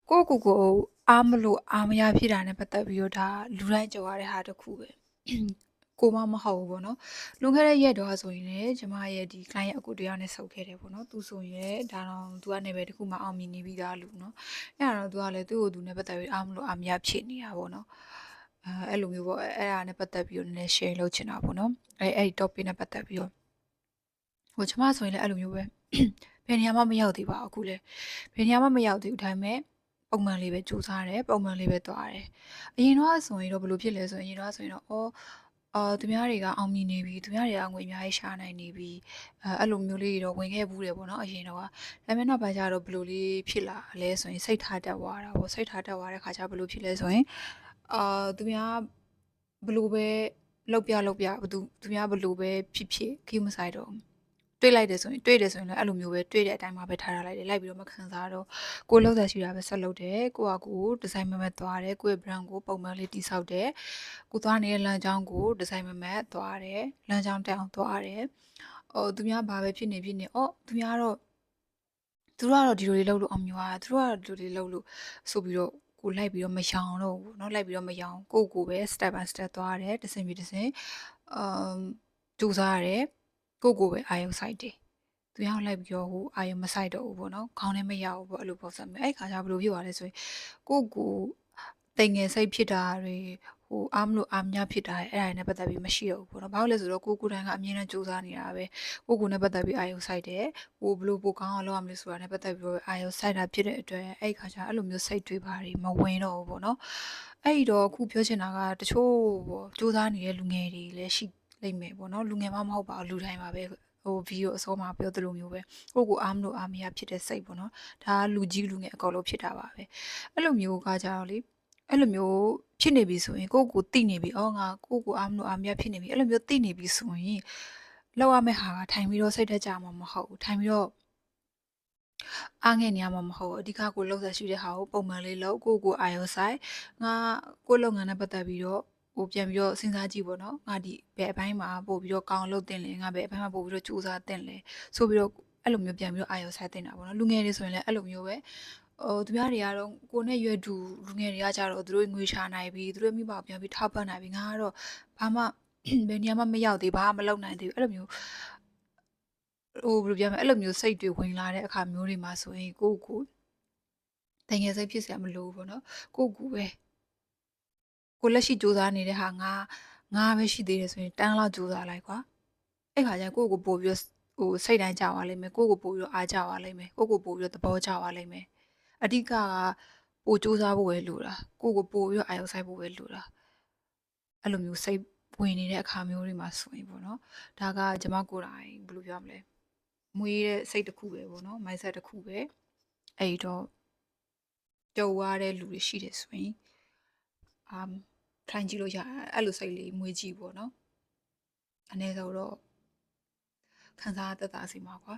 ကိုယ့်ကိုယ်ကိုအားမလို့အားမရဖြစ်တာနဲ့ပတ်သက်ပြီးတော့ဒါလူတိုင်းကြုံရတဲ့ဟာတစ်ခုပဲကိုမမဟုတ်ဘူးပေါ့နော်လွန်ခဲ့တဲ့ရက်တော့ဆိုရင်လည်းကျမရဲ့ဒီ client အကူတယောက်နဲ့ဆုတ်ခဲ့တယ်ပေါ့နော်သူဆိုရင်ဒါတော့သူကနေပဲတခုမှအောင်မြင်နေပြီးသားလူနော်အဲ့ဒါတော့သူကလည်းသူ့ကိုသူနဲ့ပတ်သက်ပြီးအားမလို့အားမရဖြစ်နေတာပေါ့နော်အဲ့လိုမျိုးပေါ့အဲ့ဒါနဲ့ပတ်သက်ပြီးတော့နည်းနည်း share လုပ်ချင်တာပေါ့နော်အဲ့ဒီ topic နဲ့ပတ်သက်ပြီးတော့ဟိုကျမဆိုရင်လည်းအဲ့လိုမျိုးပဲဘယ်နေရာမှမရောက်သေးပါဘူးအခုလည်းဘယ်နေရာမှမရောက်သေးဘူးဒါပေမဲ့ပုံမှန်လေးပဲစူးစမ်းတယ်ပုံမှန်လေးပဲသွားတယ်အရင်တော့ဆိုရင်တော့ဘယ်လိုဖြစ်လဲဆိုရင်အရင်တော့ဆိုရင်တော့သူများတွေကအောင်မြင်နေပြီသူများတွေကငွေအများကြီးရှာနိုင်နေပြီအဲ့လိုမျိုးလေးတွေတော့ဝင်ခဲ့ဘူးတယ်ပေါ့နော်အရင်တော့ဒါပေမဲ့နောက်ပိုင်းကျတော့ဘယ်လိုလေးဖြစ်လာလဲဆိုရင်စိတ်ထားတက်သွားတာပေါ့စိတ်ထားတက်သွားတဲ့ခါကျဘယ်လိုဖြစ်လဲဆိုရင်သူများဘယ်လိုပဲလောက်ပြသူများဘယ်လိုပဲဖြစ်ဖြစ်ခီးမဆိုင်တော့တွေးလိုက်တယ်ဆိုရင်လည်းအဲ့လိုမျိုးပဲတွေးတဲ့အတိုင်းမှာပဲထားထားလိုက်တယ်လိုက်ပြီးတော့မခံစားတော့ကိုလောက်သက်ရှိတာပဲဆက်လုပ်တယ်ကိုကကိုဒီဇိုင်းမမတ်သွားတယ်ကိုရဲ့ brand ကိုပုံမှန်လေးတိဆောက်တယ်ကိုသွားနေတဲ့လမ်းကြောင်းကိုဒီဇိုင်းမမတ်သွားတယ်လမ်းကြောင်းတက်အောင်သွားတယ်သူများဘာပဲဖြစ်နေသူများတော့သူတို့ကတော့ဒီလိုလေးလုပ်လို့အောင်မြင်သွားတာသူတို့ကတော့ဒီလိုလေးလုပ်လို့ဆိုပြီးတော့ကိုလိုက်ပြီးတော့မယောင်တော့ဘူးเนาะလိုက်ပြီးတော့မယောင်ကိုပဲ step by step သွားတယ်တစ်စင်ပြီးတစ်စင်အမ်ကြိုးစားရတယ်ကိုပဲအာရုံစိုက်တယ်သူများလိုက်ပြီးတော့ဟိုအာရုံမစိုက်တော့ဘူးပေါ့နော်ခေါင်းထဲမရဘူးပေါ့အဲ့လိုပုံစံမျိုးအဲ့ခါကျဘယ်လိုဖြစ်သွားလဲဆိုရင်ကိုတိမ်ငယ်စိတ်ဖြစ်တာတွေဟိုအားမလို့အားမရဖြစ်တာအဲ့ဒါနဲ့ပတ်သက်ပြီးမရှိတော့ဘူးပေါ့နော်ဘာလို့လဲဆိုတော့ကိုတိုင်းကအမြင်နဲ့စူးစမ်းနေတာပဲကိုနဲ့ပတ်သက်ပြီးအာရုံစိုက်တယ်ဘယ်လိုပိုကောင်းအောင်လုပ်ရမလဲဆိုတာနဲ့ပတ်သက်ပြီးတော့အာရုံစိုက်တာဖြစ်တဲ့အတွက်အဲ့ခါကျအဲ့လိုမျိုးစိတ်တွေပါတွေမဝင်တော့ဘူးပေါ့နော်အဲ့တော့အခုပြောချင်တာကတချို့ပေါ့စူးစမ်းနေတဲ့လူငယ်တွေလည်းရှိလိမ့်မယ်ပေါ့နော်လူငယ်မှမဟုတ်ပါဘူးလူတိုင်းပါပဲဟိုဗီဒီယိုအစောမှာပြောသလိုမျိုးပဲကိုအားမလို့အားမရဖြစ်တဲ့စိတ်ပေါ့နော်ဒါကလူကြီးလူငယ်အကုန်လုံးဖြစ်တာပါပဲအဲ့လိုမျိုးကကြတော့လေအဲ့လိုမျိုးဖြစ်နေပြီဆိုရင်ကိုသိနေပြီငါကိုအားမလို့အားမရဖြစ်နေပြီအဲ့လိုမျိုးသိနေပြီဆိုရင်လောက်ရမယ့်ဟာကထိုင်ပြီးတော့စိတ်တက်ကြမှာမဟုတ်ဘူးထိုင်ပြီးတော့အားငယ်နေရမှာမဟုတ်ဘူးအဓိကကိုလှုပ်ဆက်ရှိတဲ့ဟာကိုပုံမှန်လေးလုပ်ကိုအာရုံစိုက်ငါကိုလုပ်ငန်းနဲ့ပတ်သက်ပြီးတော့ဟိုပြန်ပြီးတော့စဉ်းစားကြည့်ပေါ့နော်ငါဒီဘယ်အပိုင်းမှာပို့ပြီးတော့ကောင်းလုပ်တင်လဲငါဘယ်အပိုင်းမှာပို့ပြီးတော့စူးစမ်းတင်လဲဆိုပြီးတော့အဲ့လိုမျိုးပြန်ပြီးတော့အာရုံစိုက်တင်တာပေါ့နော်လူငယ်တွေဆိုရင်လည်းအဲ့လိုမျိုးပဲသူများတွေကတော့ကိုနဲ့ရွယ်တူလူငယ်တွေကကြတော့သူတို့ငွေရှာနိုင်ပြီသူတို့မိဘကိုပြန်ပြီးထောက်ပံ့နိုင်ပြီငါကတော့ဘာမှဘယ်နေရာမှမရောက်သေးဘာမှမလုပ်နိုင်သေးဘူးအဲ့လိုမျိုးဟိုဘယ်လိုပြောမလဲအဲ့လိုမျိုးစိတ်တွေဝင်လာတဲ့အခါမျိုးတွေမှာဆိုရင်ကိုတငယ်စိတ်ဖြစ်စရာမလိုဘူးပေါ့နော်ကိုပဲကိုလက်ရှိစူးစမ်းနေတဲ့ဟာငါပဲရှိသေးတယ်ဆိုရင်တန်းလောက်စူးစမ်းလိုက်ကွာအဲ့ခါကျရင်ကိုပို့ပြီးဟိုစိတ်တိုင်းကြွားလိမ့်မယ်ကိုပို့ပြီးတော့အားကြွားလိမ့်မယ်ကိုပို့ပြီးတော့သဘောကျသွားလိမ့်မယ်အဓိကပိုစူးစမ်းဖို့ပဲလိုတာကိုပို့ပြီးတော့အာရုံစိုက်ဖို့ပဲလိုတာအဲ့လိုမျိုးစိတ်ဝင်နေတဲ့အခါမျိုးတွေမှာဆိုရင်ပေါ့နော်ဒါကကျမကိုယ်တိုင်ဘယ်လိုပြောမလဲမွေးတဲ့စိတ်တစ်ခုပဲပေါ့နော် mindset တစ်ခုပဲအဲ့တော့ကြုံရတဲ့လူတွေရှိတယ်ဆိုရင်ထိုင်ကြည့်လို့ရအဲ့လိုစိတ်လေးမွေးကြည့်ပေါ့နော်အနည်းဆုံးတော့ခံစားသက်သာစေမှာကွာ